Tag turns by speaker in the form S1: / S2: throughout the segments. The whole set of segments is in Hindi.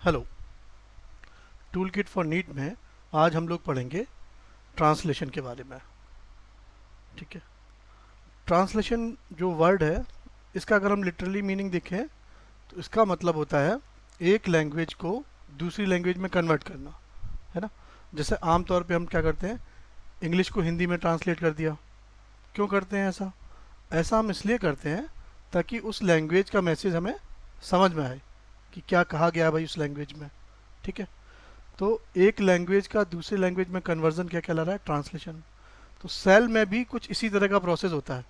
S1: Hello. Tool kit for NEET में आज हम लोग पढ़ेंगे ट्रांसलेशन के बारे में। ठीक है। ट्रांसलेशन जो वर्ड है, इसका अगर हम लिटरली मीनिंग देखें तो इसका मतलब होता है एक लैंग्वेज को दूसरी लैंग्वेज में कन्वर्ट करना, है ना। जैसे आमतौर पे हम क्या करते हैं, इंग्लिश को हिंदी में ट्रांसलेट कर दिया। क्यों करते हैं ऐसा? ऐसा हम इसलिए करते हैं ताकि उस लैंग्वेज का मैसेज हमें समझ में आए कि क्या कहा गया है भाई उस लैंग्वेज में। ठीक है। तो एक लैंग्वेज का दूसरी लैंग्वेज में कन्वर्जन क्या कहला रहा है? ट्रांसलेशन। तो सेल में भी कुछ इसी तरह का प्रोसेस होता है।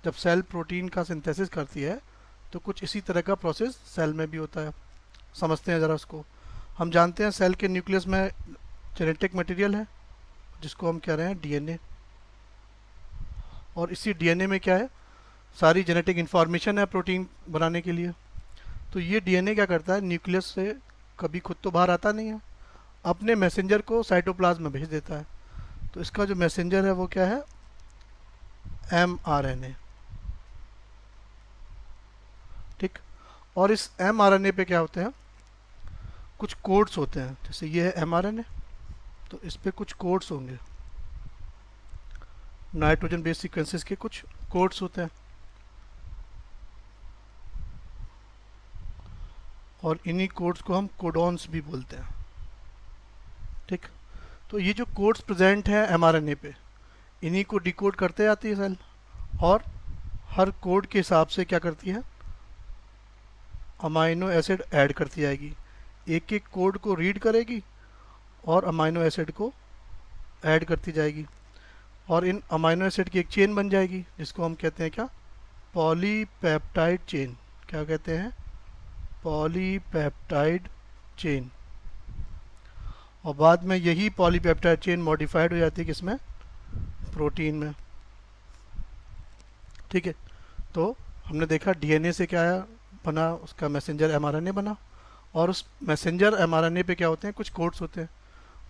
S1: जब सेल प्रोटीन का सिंथेसिस करती है तो कुछ इसी तरह का प्रोसेस सेल में भी होता है। समझते हैं ज़रा उसको। हम जानते हैं सेल के न्यूक्लियस में जेनेटिक मटेरियल है जिसको हम कह रहे हैं डीएनए। और इसी डीएनए में क्या है? सारी जेनेटिक इन्फॉर्मेशन है प्रोटीन बनाने के लिए। तो ये डीएनए क्या करता है, न्यूक्लियस से कभी खुद तो बाहर आता नहीं है, अपने मैसेंजर को साइटोप्लाज्म में भेज देता है। तो इसका जो मैसेंजर है वो क्या है? mRNA। ठीक। और इस mRNA पे क्या होते हैं? कुछ कोड्स होते हैं। जैसे ये है mRNA, तो इस पे कुछ कोड्स होंगे, नाइट्रोजन बेस सीक्वेंसेस के कुछ कोड्स होते हैं। और इन्हीं कोड्स को हम कोडॉन्स भी बोलते हैं। ठीक। तो ये जो कोड्स प्रेजेंट हैं mRNA पे, इन्हीं को डिकोड करते जाती है सेल। और हर कोड के हिसाब से क्या करती है? अमाइनो एसिड ऐड करती जाएगी। एक एक कोड को रीड करेगी और अमाइनो एसिड को ऐड करती जाएगी। और इन अमाइनो एसिड की एक चेन बन जाएगी जिसको हम कहते हैं क्या? Polypeptide chain. क्या कहते हैं? Polypeptide chain. और बाद में यही पॉलीपेप्टाइड चेन मॉडिफाइड हो जाती है किसमें? प्रोटीन में। ठीक है। तो हमने देखा डीएनए से क्या बना, उसका मैसेंजर एमआरएनए बना। और उस मैसेंजर एमआरएनए पे क्या होते हैं? कुछ कोड्स होते हैं।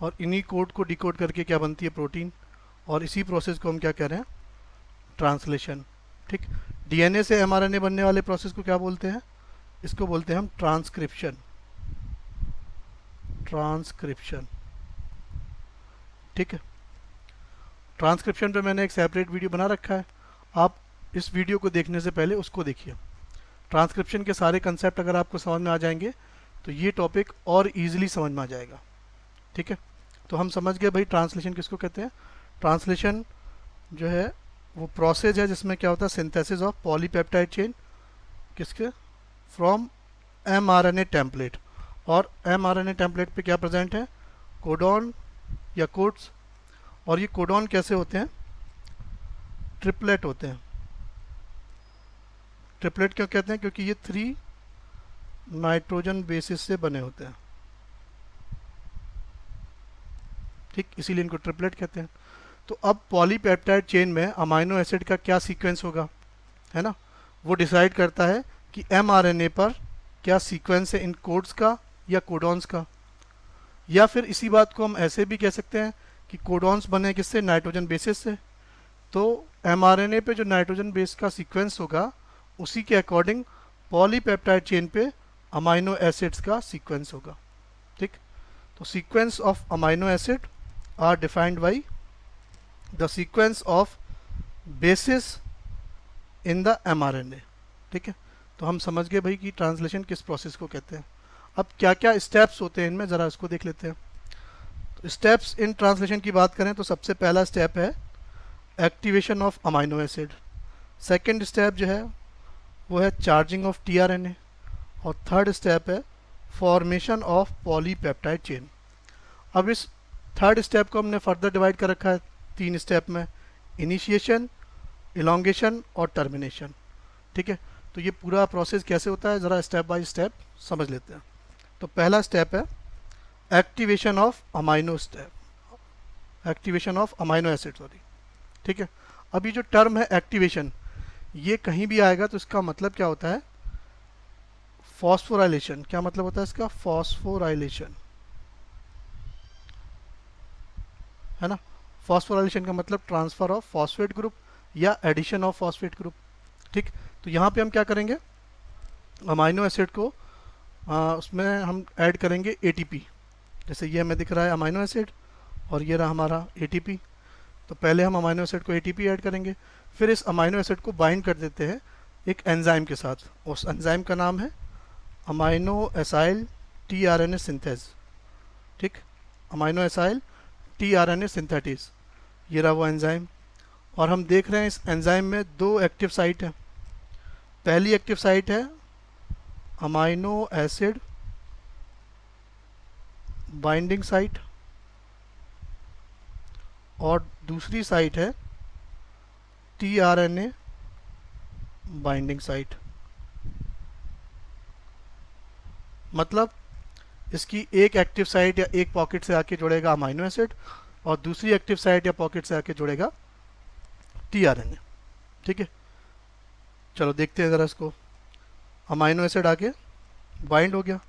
S1: और इन्हीं कोड को डिकोड करके क्या बनती है? प्रोटीन। और इसी प्रोसेस को हम क्या कह रहे हैं? ट्रांसलेशन। ठीक। डीएनए से एमआरएनए बनने वाले प्रोसेस को क्या बोलते हैं? इसको बोलते हैं हम ट्रांसक्रिप्शन। ट्रांसक्रिप्शन। ठीक है। ट्रांसक्रिप्शन पे मैंने एक सेपरेट वीडियो बना रखा है, आप इस वीडियो को देखने से पहले उसको देखिए। ट्रांसक्रिप्शन के सारे कंसेप्ट अगर आपको समझ में आ जाएंगे तो ये टॉपिक और इजीली समझ में आ जाएगा। ठीक है। तो हम समझ गए भाई ट्रांसलेशन किसको कहते हैं। ट्रांसलेशन जो है वो प्रोसेस है जिसमें क्या होता है? सिंथेसिस ऑफ पॉलीपेप्टाइड चेन किसके? From mRNA template. और mRNA टेम्पलेट पे क्या प्रेजेंट है? कोडॉन या कोड्स। और ये कोडॉन कैसे होते हैं? ट्रिपलेट होते हैं। ट्रिपलेट क्यों कहते हैं? क्योंकि ये 3 नाइट्रोजन बेसिस से बने होते हैं। ठीक, इसीलिए इनको ट्रिपलेट कहते हैं। तो अब पॉलीपेप्टाइड चेन में अमाइनो एसिड का क्या सीक्वेंस होगा, है ना, वो डिसाइड करता है कि mRNA पर क्या सीक्वेंस है इन कोड्स का या कोडॉन्स का। या फिर इसी बात को हम ऐसे भी कह सकते हैं कि कोडॉन्स बने किससे? नाइट्रोजन बेसिस से। तो mRNA पे जो नाइट्रोजन बेस का सीक्वेंस होगा उसी के अकॉर्डिंग पॉलीपेप्टाइड चेन पे अमाइनो एसिड्स का सीक्वेंस होगा। ठीक। तो sequence of amino acid are defined by the sequence of bases in the mRNA। ठीक है। तो हम समझ गए भाई कि ट्रांसलेशन किस प्रोसेस को कहते हैं। अब क्या क्या स्टेप्स होते हैं इनमें, ज़रा इसको देख लेते हैं। तो स्टेप्स इन ट्रांसलेशन की बात करें तो सबसे पहला स्टेप है activation of amino acid. Second step जो है वो है चार्जिंग ऑफ टीआरएनए। और थर्ड स्टेप है फॉर्मेशन ऑफ पॉलीपेप्टाइड चेन। अब इस थर्ड स्टेप को हमने फर्दर डिवाइड कर रखा है 3 स्टेप में: इनिशिएशन, इलोंगेशन और टर्मिनेशन। ठीक है। तो ये पूरा प्रोसेस कैसे होता है ज़रा स्टेप बाय स्टेप समझ लेते हैं। तो पहला स्टेप है activation of amino acid, sorry. ठीक है। अब ये जो टर्म है एक्टिवेशन, ये कहीं भी आएगा तो इसका मतलब क्या होता है? फॉस्फोराइलेशन। क्या मतलब होता है इसका? फॉस्फोराइलेशन, है ना। फॉस्फोराइलेशन का मतलब ट्रांसफर ऑफ फॉस्फेट ग्रुप या एडिशन ऑफ फॉस्फेट ग्रुप। ठीक। तो यहाँ पे हम क्या करेंगे? अमाइनो एसिड को उसमें हम ऐड करेंगे एटीपी। जैसे ये हमें दिख रहा है अमाइनो एसिड और ये रहा हमारा एटीपी। तो पहले हम अमाइनो एसिड को एटीपी ऐड करेंगे, फिर इस अमाइनो एसिड को बाइंड कर देते हैं एक एंजाइम के साथ। उस एंजाइम का नाम है अमाइनो एसाइल टीआरएनए सिंथेज। ठीक, अमाइनो एसाइल टीआरएनए सिंथेटिस, ये रहा वो एंजाइम। और हम देख रहे हैं इस एंजाइम में दो एक्टिव साइट है। पहली एक्टिव साइट है अमाइनो एसिड बाइंडिंग साइट और दूसरी साइट है टीआरएनए बाइंडिंग साइट। मतलब इसकी एक एक्टिव साइट या एक पॉकेट से आके जुड़ेगा अमाइनो एसिड और दूसरी एक्टिव साइट या पॉकेट से आके जुड़ेगा टीआरएनए। ठीक है, चलो देखते हैं ज़रा इसको। अमाइनो एसिड आके बाइंड हो गया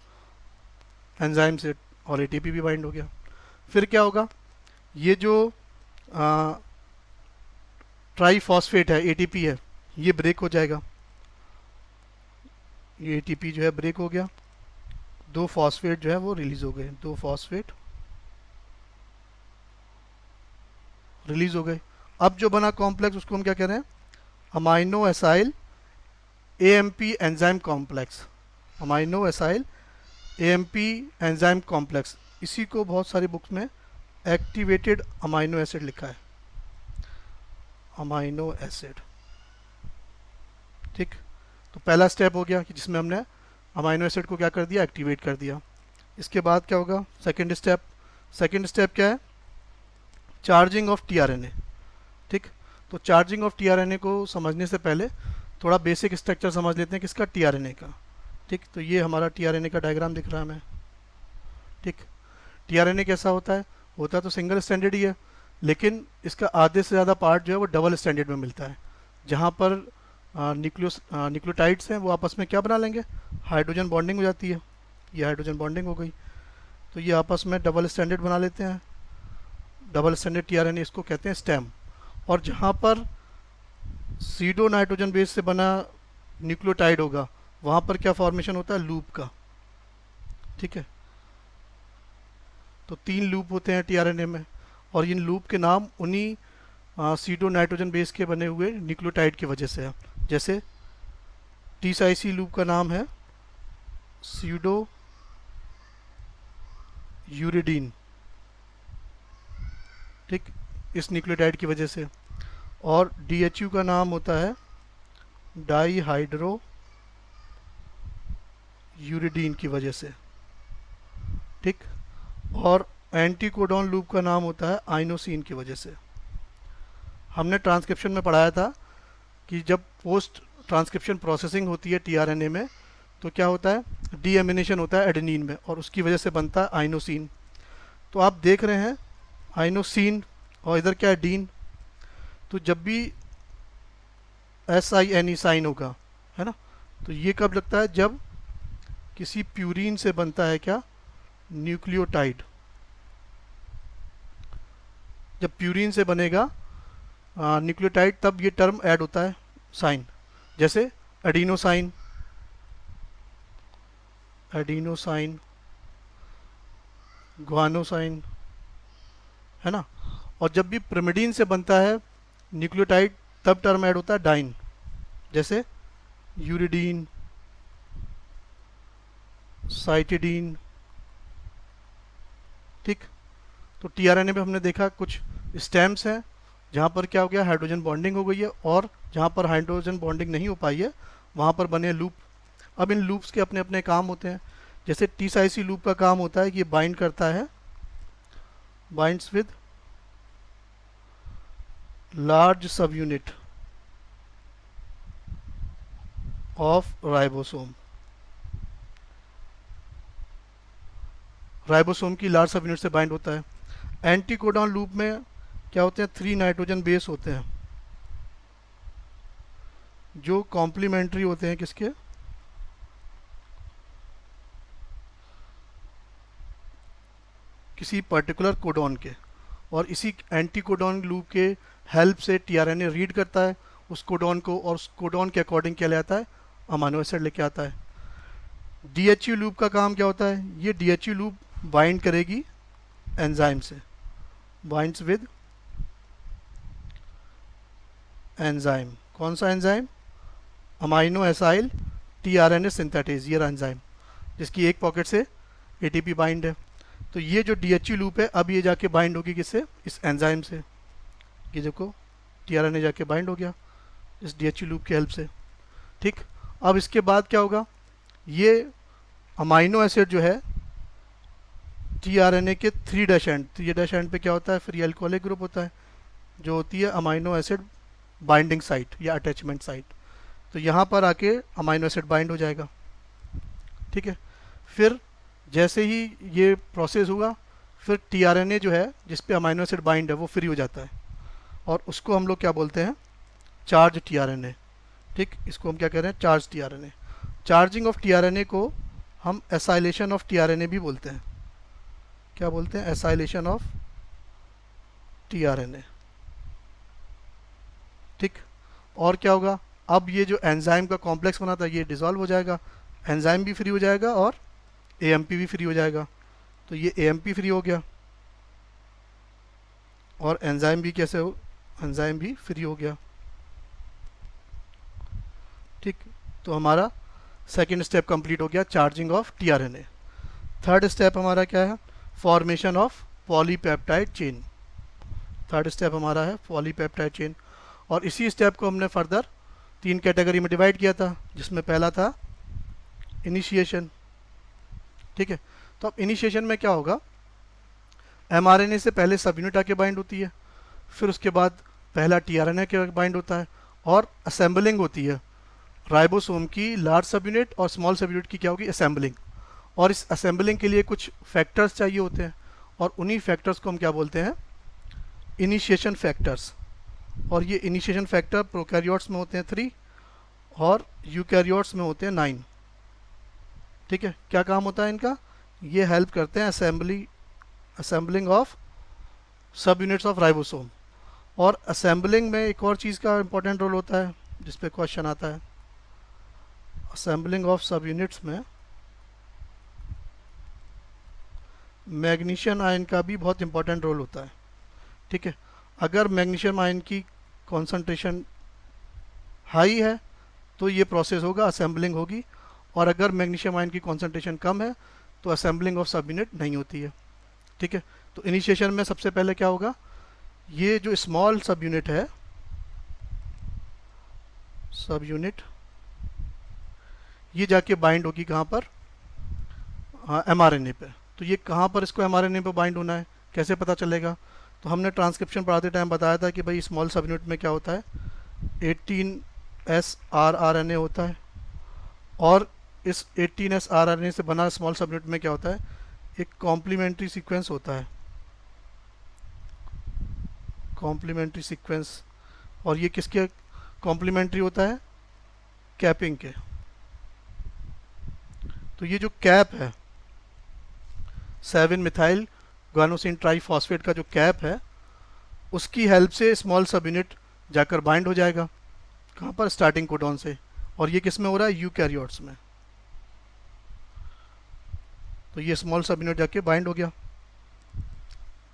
S1: एंजाइम से और एटीपी भी बाइंड हो गया। फिर क्या होगा, ये जो ट्राईफॉस्फेट है एटीपी है, ये ब्रेक हो जाएगा। ये एटीपी जो है ब्रेक हो गया, दो फॉस्फेट जो है वो रिलीज हो गए, दो फॉस्फेट रिलीज हो गए। अब जो बना कॉम्प्लेक्स उसको हम क्या कह रहे हैं, amino acyl AMP enzyme complex. Amino acyl AMP enzyme complex, इसी को बहुत सारी बुक्स में एक्टिवेटेड अमाइनो एसिड लिखा है, अमाइनो एसिड। ठीक, तो पहला स्टेप हो गया कि जिसमें हमने अमाइनो एसिड को क्या कर दिया, एक्टिवेट कर दिया। इसके बाद क्या होगा, सेकंड स्टेप। सेकंड स्टेप क्या है, चार्जिंग ऑफ टीआरएनए। ठीक, तो चार्जिंग ऑफ टीआरएनए को समझने से पहले थोड़ा बेसिक स्ट्रक्चर समझ लेते हैं किसका, टीआरएनए का। ठीक, तो ये हमारा टीआरएनए का डायग्राम दिख रहा है हमें। ठीक, टीआरएनए कैसा होता तो सिंगल स्टैंडर्ड ही है, लेकिन इसका आधे से ज़्यादा पार्ट जो है वो डबल स्टैंडर्ड में मिलता है, जहाँ पर न्यूक्लियोटाइड्स हैं वो आपस में क्या बना लेंगे, हाइड्रोजन बॉन्डिंग हो जाती है। ये हाइड्रोजन बॉन्डिंग हो गई तो ये आपस में डबल स्टैंडर्ड बना लेते हैं। डबल स्टैंडर्ड टीआरएनए इसको कहते हैं स्टेम। और जहाँ पर सीडो नाइट्रोजन बेस से बना न्यूक्लियोटाइड होगा वहाँ पर क्या फॉर्मेशन होता है, लूप का। ठीक है, तो 3 लूप होते हैं टीआरएनए में और इन लूप के नाम उन्हीं सीडो नाइट्रोजन बेस के बने हुए न्यूक्लियोटाइड की वजह से है। जैसे टी-साइसी लूप का नाम है सीडो यूरिडीन। ठीक, इस न्यूक्लियोटाइड की वजह से। और डीएचयू का नाम होता है डाईहाइड्रो यूरिडीन की वजह से। ठीक, और एंटीकोडॉन लूप का नाम होता है आइनोसिन की वजह से। हमने ट्रांसक्रिप्शन में पढ़ाया था कि जब पोस्ट ट्रांसक्रिप्शन प्रोसेसिंग होती है टीआरएनए में तो क्या होता है, डीएमिनेशन होता है एडेनिन में और उसकी वजह से बनता है आइनोसिन। तो आप देख रहे हैं आइनोसिन और इधर क्या है, डीन। तो जब भी SINE साइन होगा, है ना, तो ये कब लगता है, जब किसी प्यूरिन से बनता है क्या, न्यूक्लियोटाइड। जब प्यूरिन से बनेगा न्यूक्लियोटाइड तब ये टर्म ऐड होता है साइन। जैसे एडिनोसाइन, एडिनोसाइन, ग्वानोसाइन, है ना। और जब भी पिरिमिडीन से बनता है न्यूक्लियोटाइड तब टर्म ऐड होता है डाइन। जैसे यूरिडीन, साइटिडीन। ठीक, तो टीआरएनए में हमने देखा कुछ स्टेम्स हैं जहाँ पर क्या हो गया, हाइड्रोजन बॉन्डिंग हो गई है, और जहाँ पर हाइड्रोजन बॉन्डिंग नहीं हो पाई है वहाँ पर बने लूप। अब इन लूप्स के अपने अपने काम होते हैं। जैसे टी-साइसी लूप का काम होता है कि ये बाइंड करता है, बाइंड्स विद लार्ज सब यूनिट ऑफ राइबोसोम। राइबोसोम की लार्ज सब यूनिट से बाइंड होता है। एंटीकोडॉन लूप में क्या होते हैं, 3 नाइट्रोजन बेस होते हैं जो कॉम्प्लीमेंट्री होते हैं किसके, किसी पर्टिकुलर कोडॉन के। और इसी एंटीकोडॉन लूप के हेल्प से टीआरएनए रीड करता है उस कोडॉन को और उस कोडॉन के अकॉर्डिंग क्या ले आता है, अमाइनो एसिड लेके आता है। DHU लूप का काम क्या होता है? ये DHU लूप बाइंड करेगी एंजाइम से, बाइंड्स विद एंजाइम। कौन सा enzyme? Amino acyl tRNA synthetase, ये एंजाइम जिसकी एक पॉकेट से ATP बाइंड है। तो ये जो DHU लूप है अब ये जाके बाइंड होगी किससे? इस एंजाइम से। ये देखो tRNA जाके बाइंड हो गया इस DHU लूप की हेल्प से। ठीक, अब इसके बाद क्या होगा? ये अमाइनो एसिड जो है tRNA के 3' एंड, 3' एंड पे क्या होता है? फ्री अल्कोहलिक ग्रुप होता है, जो होती है अमाइनो एसिड बाइंडिंग साइट या अटैचमेंट साइट। तो यहाँ पर आके अमाइनो एसिड बाइंड हो जाएगा। ठीक है, फिर जैसे ही ये प्रोसेस हुआ, फिर tRNA जो है जिस पे अमाइनो एसिड बाइंड है वो फ्री हो जाता है, और उसको हम लोग क्या बोलते हैं? Charge tRNA। ठीक, इसको हम क्या कह रहे हैं? Charge tRNA। Charging of tRNA को हम एसाइलेशन ऑफ tRNA भी बोलते हैं। क्या बोलते हैं? Acylation of tRNA। ठीक, और क्या होगा? अब ये जो एंजाइम का कॉम्प्लेक्स बना था ये डिसॉल्व हो जाएगा, एंजाइम भी फ्री हो जाएगा और AMP भी फ्री हो जाएगा। तो ये AMP फ्री हो गया और एंजाइम भी कैसे हो? एंजाइम भी फ्री हो गया। ठीक, तो हमारा सेकेंड स्टेप कंप्लीट हो गया, charging of tRNA। Third step हमारा क्या है? Formation of polypeptide chain. Third step हमारा है पॉलीपेप्टाइड चेन, और इसी स्टेप को हमने फर्दर 3 कैटेगरी में डिवाइड किया था, जिसमें पहला था इनिशिएशन। ठीक है, तो अब इनिशिएशन में क्या होगा? mRNA से पहले सब यूनिट आके बाइंड होती है, फिर उसके बाद पहला tRNA के बाइंड होता है, और असेंबलिंग होती है राइबोसोम की। लार्ज सब यूनिट और स्मॉल सब यूनिट की क्या होगी? असेंबलिंग। और इस असेंबलिंग के लिए कुछ फैक्टर्स चाहिए होते हैं, और उन्हीं फैक्टर्स को हम क्या बोलते हैं? Initiation factors. और ये इनिशिएशन फैक्टर प्रोकैरियोट्स में होते हैं 3 और यूकैरियोट्स में होते हैं 9। ठीक है, क्या काम होता है इनका? ये हेल्प करते हैं असेंबलिंग ऑफ सब यूनिट्स ऑफ राइबोसोम। और असेंबलिंग में एक और चीज़ का इंपॉर्टेंट रोल होता है जिस पे क्वेश्चन आता है। असेंबलिंग ऑफ सब यूनिट्स में मैग्नीशियम आयन का भी बहुत इंपॉर्टेंट रोल होता है। ठीक है, अगर मैग्नीशियम आयन की कॉन्सेंट्रेशन हाई है तो ये प्रोसेस होगा, असेंबलिंग होगी, और अगर मैग्नीशियम आयन की कॉन्सेंट्रेशन कम है तो असेंबलिंग ऑफ सब यूनिट नहीं होती है। ठीक है, तो इनिशिएशन में सबसे पहले क्या होगा? ये जो स्मॉल सब यूनिट है, सब यूनिट, ये जाके बाइंड होगी कहाँ पर? हाँ, mRNA पे। तो ये कहाँ पर इसको mRNA पे बाइंड होना है, कैसे पता चलेगा? तो हमने ट्रांसक्रिप्शन पढ़ाते टाइम बताया था कि भाई स्मॉल सब यूनिट में क्या होता है? 18S rRNA होता है, और इस 18S rRNA से बना स्मॉल सब यूनिट में क्या होता है? एक कॉम्प्लीमेंट्री सीक्वेंस होता है, कॉम्प्लीमेंट्री सीक्वेंस। और ये किसके कॉम्प्लीमेंट्री होता है? कैपिंग के। तो ये जो कैप है 7 मिथाइल ग्वानोसिन ट्राइफॉस्फेट का जो कैप है, उसकी हेल्प से स्मॉल सब यूनिट जाकर बाइंड हो जाएगा। कहाँ पर? स्टार्टिंग कोडॉन से। और ये किस में हो रहा है? यूकैरियोट्स में। तो ये स्मॉल सब यूनिट जाके बाइंड हो गया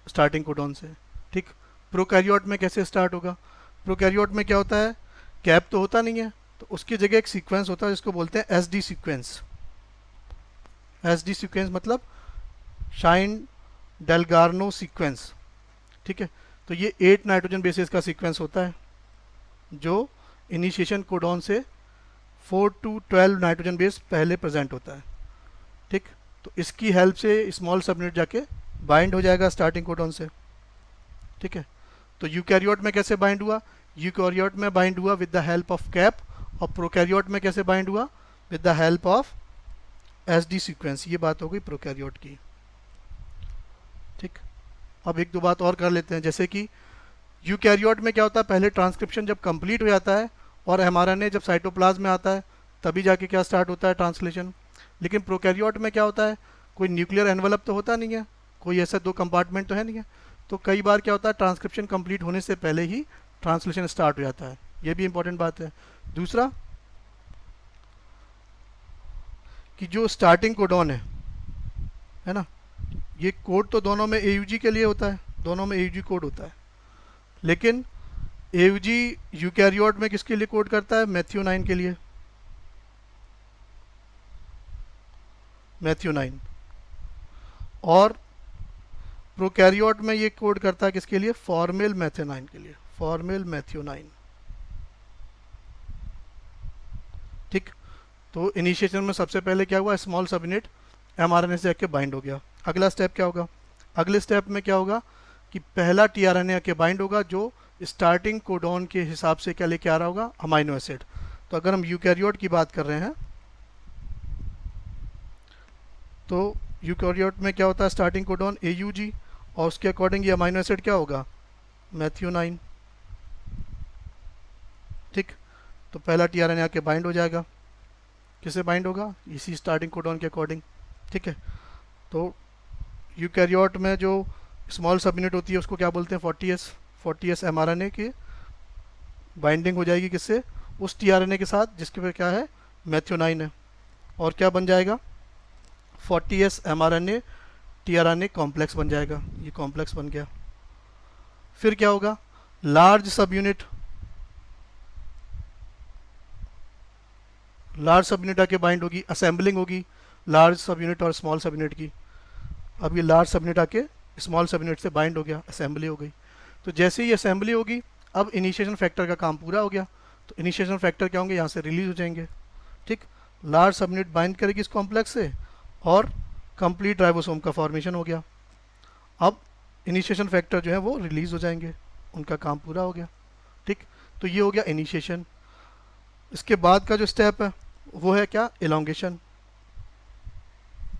S1: स्टार्टिंग कोडॉन से। ठीक, प्रोकैरियोट में कैसे स्टार्ट होगा? प्रोकैरियोट में क्या होता है? कैप तो होता नहीं है, तो उसकी जगह एक सीक्वेंस होता है जिसको बोलते हैं SD सीक्वेंस। SD सीक्वेंस मतलब शाइन डेलगार्नो सीक्वेंस। ठीक है, तो ये 8 नाइट्रोजन बेसिस का सीक्वेंस होता है, जो इनिशिएशन कोडॉन से 4 to 12 नाइट्रोजन बेस पहले प्रेजेंट होता है। ठीक, तो इसकी हेल्प से स्मॉल सब यूनिट जाके बाइंड हो जाएगा स्टार्टिंग कोडॉन से। ठीक है, तो यूकैरियोट में कैसे बाइंड हुआ? यूकैरियोट में बाइंड हुआ with the help of cap, और प्रोकैरियोट में कैसे बाइंड हुआ? With the help of SD sequence. ये बात हो गई प्रोकैरियोट की। ठीक, अब एक दो बात और कर लेते हैं, जैसे कि यूकैरियोट में क्या होता है? पहले ट्रांसक्रिप्शन जब कंप्लीट हो जाता है और mRNA जब साइटोप्लाज्म में आता है तभी जाके क्या स्टार्ट होता है? ट्रांसलेशन। लेकिन प्रोकैरियोट में क्या होता है? कोई न्यूक्लियर एनवेलप तो होता नहीं है, कोई ऐसा 2 कंपार्टमेंट तो है नहीं है। तो कई बार क्या होता है? ट्रांसक्रिप्शन कंप्लीट होने से पहले ही ट्रांसलेशन स्टार्ट हो जाता है। ये भी इंपॉर्टेंट बात है। दूसरा, कि जो स्टार्टिंग कोडॉन है ना, ये कोड तो दोनों में AUG के लिए होता है, दोनों में AUG कोड होता है, लेकिन AUG यूकैरियोट में किसके लिए कोड करता है? मैथ्यू 9 के लिए, मैथ्यू 9। और प्रोकैरियोट में ये कोड करता है किसके लिए? फॉर्मेल मैथ्यू 9 के लिए, फॉर्मेल मैथ्यू 9। ठीक, तो इनिशिएशन में सबसे पहले क्या हुआ? स्मॉल सब यूनिट mRNA से आके बाइंड हो गया। अगला स्टेप क्या होगा? अगले स्टेप में क्या होगा कि पहला tRNA आके बाइंड होगा जो स्टार्टिंग कोडॉन के हिसाब से क्या लेके आ रहा होगा? Amino acid. तो अगर हम यूकैरियोट की बात कर रहे हैं तो यूकैरियोट में क्या होता है? स्टार्टिंग कोडॉन AUG, और उसके अकॉर्डिंग ये अमाइनो एसिड क्या होगा? मैथ्यू 9। ठीक, तो पहला tRNA आके बाइंड हो जाएगा। किसे बाइंड होगा? इसी स्टार्टिंग कोडॉन के अकॉर्डिंग। ठीक है, तो यूकैरियोट में जो स्मॉल सब यूनिट होती है उसको क्या बोलते हैं? 40S mRNA की बाइंडिंग हो जाएगी किससे? उस tRNA के साथ जिसके पे क्या है? मैथ्यू 9 है। और क्या बन जाएगा? 40S mRNA tRNA कॉम्प्लेक्स बन जाएगा। ये कॉम्प्लेक्स बन गया। फिर क्या होगा? लार्ज सब यूनिट आके बाइंड होगी, असेंबलिंग होगी लार्ज सब यूनिट और स्मॉल सब यूनिट की। अब ये लार्ज सब यूनिट आके स्मॉल सब यूनिट से बाइंड हो गया, असेंबली हो गई। तो जैसे ही असेंबली होगी, अब इनिशिएशन फैक्टर का काम पूरा हो गया। तो इनिशिएशन फैक्टर क्या होंगे? यहाँ से रिलीज हो जाएंगे। ठीक, लार्ज सब यूनिट बाइंड करेगी इस कॉम्प्लेक्स से और कंप्लीट राइबोसोम का फॉर्मेशन हो गया। अब इनिशिएशन फैक्टर जो है वो रिलीज हो जाएंगे, उनका काम पूरा हो गया। ठीक, तो ये हो गया इनिशिएशन। इसके बाद का जो स्टेप है वो है क्या? एलोंगेशन।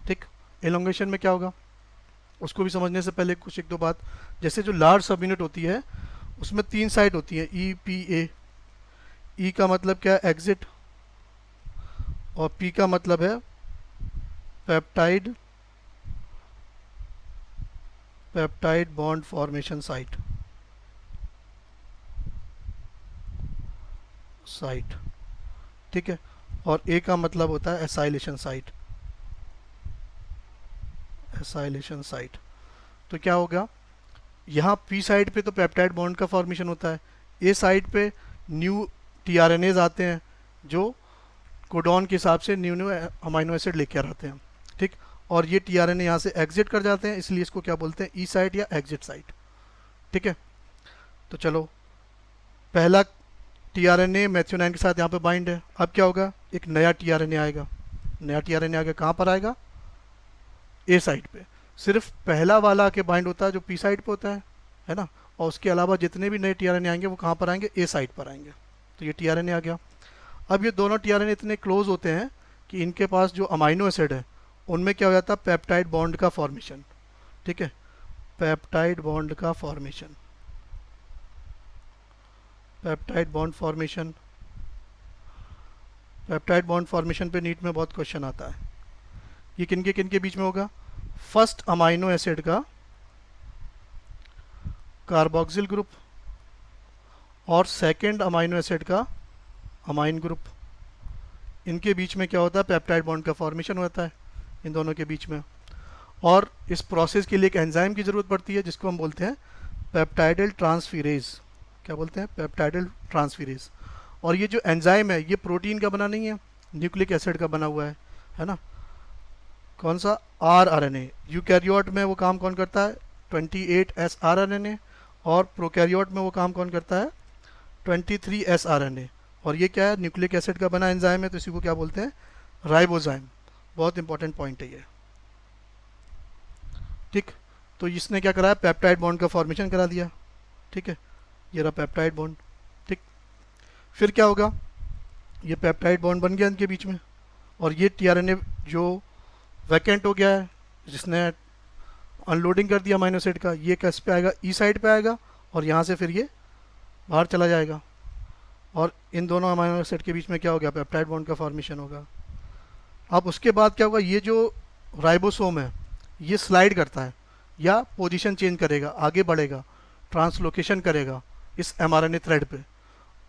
S1: ठीक, एलोंगेशन में क्या होगा उसको भी समझने से पहले कुछ एक दो बात। जैसे जो लार्ज सब यूनिट होती है उसमें 3 साइड होती है, EPA। E का मतलब क्या है? एग्जिट। और P का मतलब है पेप्टाइड बॉन्ड फॉर्मेशन साइट। ठीक है, और A का मतलब होता है एसाइलेशन साइट। तो क्या होगा? यहाँ P साइड पे तो पेप्टाइड बॉन्ड का फॉर्मेशन होता है, A साइड पे न्यू tRNAs आते हैं जो कोडॉन के हिसाब से न्यू अमाइनो एसिड लेकर आते हैं। ठीक, और ये tRNA यहाँ से एग्जिट कर जाते हैं, इसलिए इसको क्या बोलते हैं? E साइट या एग्जिट साइट। ठीक है, तो चलो पहला tRNA मैथ्यू 9 के साथ यहाँ पे बाइंड है। अब क्या होगा? एक नया tRNA आएगा। नया tRNA आगे कहाँ पर आएगा? A साइड पे। सिर्फ पहला वाला के बाइंड होता है जो P साइड पे होता है ना, और उसके अलावा जितने भी नए tRNA आएंगे वो कहाँ पर आएंगे? A साइड पर आएंगे। तो ये tRNA आ गया। अब ये दोनों tRNA इतने क्लोज होते हैं कि इनके पास जो अमाइनो एसिड है उनमें क्या हो जाता है? पेप्टाइड बॉन्ड का फॉर्मेशन। ठीक है, पेप्टाइड बॉन्ड फॉर्मेशन पे नीट में बहुत क्वेश्चन आता है। ये किन के बीच में होगा? फर्स्ट अमाइनो एसिड का कार्बोक्सिल ग्रुप और सेकंड अमाइनो एसिड का अमाइन ग्रुप, इनके बीच में क्या होता है? पेप्टाइड बॉन्ड का फॉर्मेशन होता है इन दोनों के बीच में। और इस प्रोसेस के लिए एक एंजाइम की ज़रूरत पड़ती है जिसको हम बोलते हैं पेप्टाइडल ट्रांसफीरेज। क्या बोलते हैं? पेप्टाइडल ट्रांसफीरेज। और ये जो एंजाइम है ये प्रोटीन का बना नहीं है, न्यूक्लिक एसिड का बना हुआ है ना। कौन सा? rRNA। यूकैरियोट में वो काम कौन करता है? 28S rRNA। और प्रोकैरियोट में वो काम कौन करता है? 23S rRNA। और ये क्या है? न्यूक्लिक एसिड का बना एंजाइम है, तो इसी को क्या बोलते हैं? राइबोजाइम। बहुत इंपॉर्टेंट पॉइंट है ये। ठीक, तो इसने क्या कराया? पेप्टाइड बॉन्ड का फॉर्मेशन करा दिया। ठीक है, ये रहा पेप्टाइड बॉन्ड। ठीक, फिर क्या होगा? ये पेप्टाइड बॉन्ड बन गया इनके बीच में, और ये tRNA जो वैकेंट हो गया है, जिसने अनलोडिंग कर दिया अमाइनो एसिड का, ये किस पे आएगा? ई साइड पे आएगा, और यहाँ से फिर ये बाहर चला जाएगा। और इन दोनों अमाइनो एसिड के बीच में क्या हो गया? पेप्टाइड बॉन्ड का फॉर्मेशन होगा। अब उसके बाद क्या होगा? ये जो राइबोसोम है ये स्लाइड करता है या पोजीशन चेंज करेगा, आगे बढ़ेगा, ट्रांसलोकेशन करेगा इस mRNA थ्रेड पे।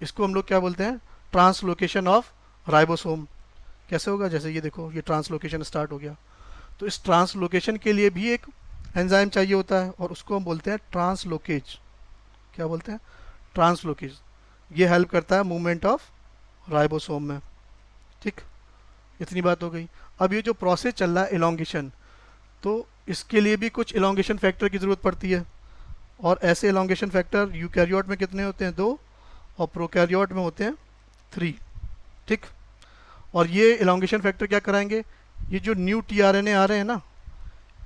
S1: इसको हम लोग क्या बोलते हैं? ट्रांसलोकेशन ऑफ राइबोसोम कैसे होगा, जैसे ये देखो ये ट्रांसलोकेशन स्टार्ट हो गया। तो इस ट्रांसलोकेशन के लिए भी एक एंजाइम चाहिए होता है और उसको हम बोलते हैं ट्रांसलोकेज। क्या बोलते हैं? ट्रांसलोकेज। ये हेल्प करता है मूवमेंट ऑफ राइबोसोम में। ठीक, इतनी बात हो गई। अब ये जो प्रोसेस चल रहा है एलोंगेशन, तो इसके लिए भी कुछ एलोंगेशन फैक्टर की ज़रूरत पड़ती है। और ऐसे एलोंगेशन फैक्टर यूकैरियोट में कितने होते हैं? 2, और प्रोकैरियोट में होते हैं 3। ठीक, और ये एलोंगेशन फैक्टर क्या कराएंगे? ये जो न्यू टीआरएनए आ रहे हैं ना,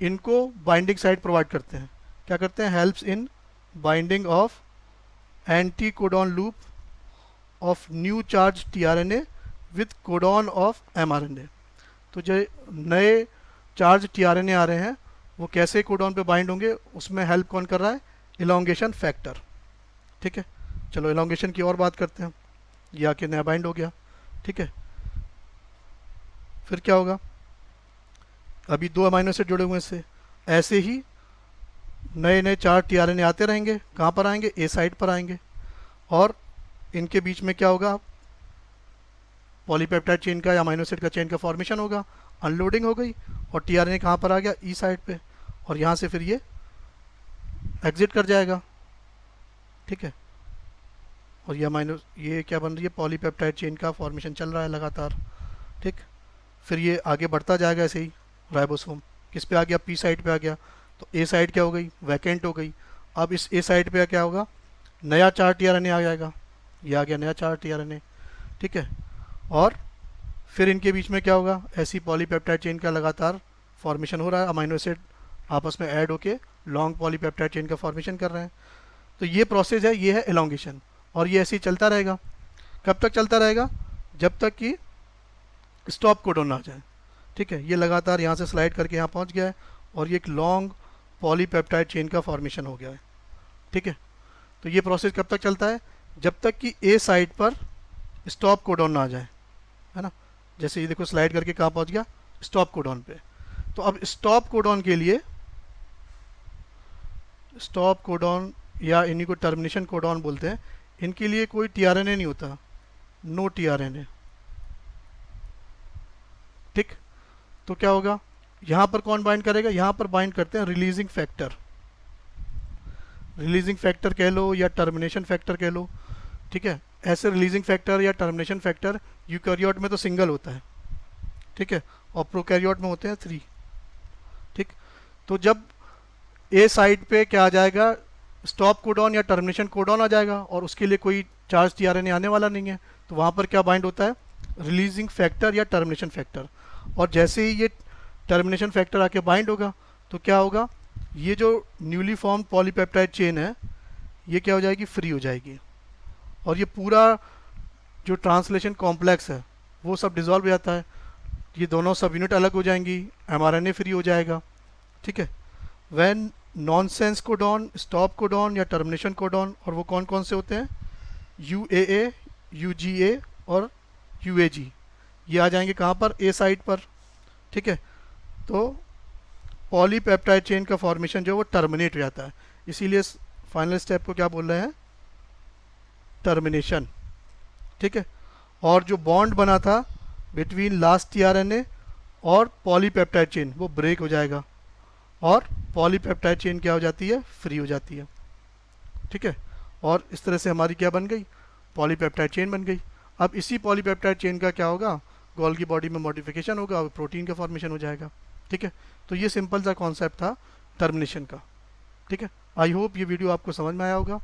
S1: इनको बाइंडिंग साइट प्रोवाइड करते हैं। क्या करते हैं? Helps in binding of anti codon loop of new charge tRNA with codon of mRNA. तो जो नए चार्ज टीआरएनए आ रहे हैं वो कैसे कोडॉन पे बाइंड होंगे, उसमें हेल्प कौन कर रहा है? Elongation factor. ठीक है, चलो एलोंगेशन की और बात करते हैं। ये आके नया बाइंड हो गया। ठीक है, फिर क्या होगा? अभी 2 अमाइनो एसिड जुड़े हुए हैं इससे, ऐसे ही नए नए 4 टीआरएनए आते रहेंगे। कहाँ पर आएंगे? ए साइड पर आएंगे। और इनके बीच में क्या होगा? पॉलीपेप्टाइड चेन का या अमाइनो एसिड का चेन का फॉर्मेशन होगा। अनलोडिंग हो गई और टीआरएनए कहाँ पर आ गया? ई साइड पे, और यहाँ से फिर ये एग्जिट कर जाएगा। ठीक है, और ये क्या बन रही है? पॉलीपेप्टाइड चेन का फॉर्मेशन चल रहा है लगातार। ठीक, फिर ये आगे बढ़ता जाएगा ऐसे ही। राइबोसोम किस पे आ गया? पी साइड पे आ गया। तो ए साइड क्या हो गई? वैकेंट हो गई। अब इस ए साइड पे क्या होगा? नया 4 टीआरएनए आ जाएगा। ये आ गया नया 4 टीआरएनए। ठीक है, और फिर इनके बीच में क्या होगा? ऐसी पॉलीपेप्टाइड चेन का लगातार फॉर्मेशन हो रहा है। अमाइनो एसिड आपस में ऐड होके लॉन्ग पॉलीपेप्टाइड चेन का फॉर्मेशन कर रहे हैं। तो ये प्रोसेस है, ये है एलोंगेशन। और ये ऐसे ही चलता रहेगा। कब तक चलता रहेगा? जब तक कि स्टॉप कोडॉन ना आ जाए। ठीक है, ये लगातार यहाँ से स्लाइड करके यहाँ पहुँच गया है और ये एक लॉन्ग पॉलीपेप्टाइड चेन का फॉर्मेशन हो गया है। ठीक है, तो ये प्रोसेस कब तक चलता है? जब तक कि ए साइड पर स्टॉप कोडॉन ना आ जाए, है ना। जैसे ये देखो स्लाइड करके कहाँ पहुँच गया? स्टॉप कोडॉन पे। तो अब स्टॉप कोडॉन के लिए, स्टॉप कोडॉन या इन्हीं को टर्मिनेशन कोडॉन बोलते हैं, इनके लिए कोई टीआरएनए नहीं होता, नो टीआरएनए। ठीक, तो क्या होगा? यहाँ पर कौन बाइंड करेगा? यहाँ पर बाइंड करते हैं रिलीजिंग फैक्टर। रिलीजिंग फैक्टर कह लो या टर्मिनेशन फैक्टर कह लो। ठीक है, ऐसे रिलीजिंग फैक्टर या टर्मिनेशन फैक्टर यूकैरियोट में तो सिंगल होता है। ठीक है, और प्रोकैरियोट में होते हैं 3। ठीक, तो जब ए साइड पे क्या आ जाएगा? स्टॉप कोडॉन या टर्मिनेशन कोडॉन आ जाएगा और उसके लिए कोई चार्ज टीआरएनए आने वाला नहीं है। तो वहाँ पर क्या बाइंड होता है? रिलीजिंग फैक्टर या टर्मिनेशन फैक्टर। और जैसे ही ये टर्मिनेशन फैक्टर आके बाइंड होगा तो क्या होगा? ये जो न्यूली फॉर्म पॉलीपेप्टाइड चेन है ये क्या हो जाएगी? फ्री हो जाएगी। और ये पूरा जो ट्रांसलेशन कॉम्प्लेक्स है वो सब डिसॉल्व हो जाता है। ये दोनों सब यूनिट अलग हो जाएंगी, एमआरएनए फ्री हो जाएगा। ठीक है, when nonsense codon, stop codon या टर्मिनेशन कोडॉन, और वो कौन कौन से होते हैं? यूएए, यूजीए और यूएजी। ये आ जाएंगे कहाँ पर? ए साइड पर। ठीक है, तो पॉलीपेप्टाइड चेन का फॉर्मेशन जो वो टर्मिनेट हो जाता है। इसीलिए फाइनल स्टेप को क्या बोल रहे हैं? टर्मिनेशन। ठीक है, और जो बॉन्ड बना था बिटवीन लास्ट टीआरएनए और पॉलीपेप्टाइड चेन वो ब्रेक हो जाएगा और पॉलीपेप्टाइड चेन क्या हो जाती है? फ्री हो जाती है। ठीक है, और इस तरह से हमारी क्या बन गई? पॉलीपेप्टाइड चेन बन गई। अब इसी पॉलीपेप्टाइड चेन का क्या होगा? गोल्गी बॉडी में मॉडिफिकेशन होगा और प्रोटीन का फॉर्मेशन हो जाएगा। ठीक है, तो ये सिंपल सा कॉन्सेप्ट था टर्मिनेशन का। ठीक है, आई होप ये वीडियो आपको समझ में आया होगा।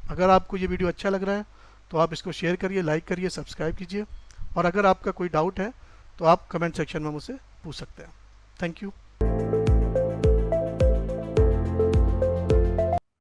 S1: अगर आपको ये वीडियो अच्छा लग रहा है तो आप इसको शेयर करिए, लाइक करिए, सब्सक्राइब कीजिए। और अगर आपका कोई डाउट है तो आप कमेंट सेक्शन में मुझसे पूछ सकते हैं। Thank you.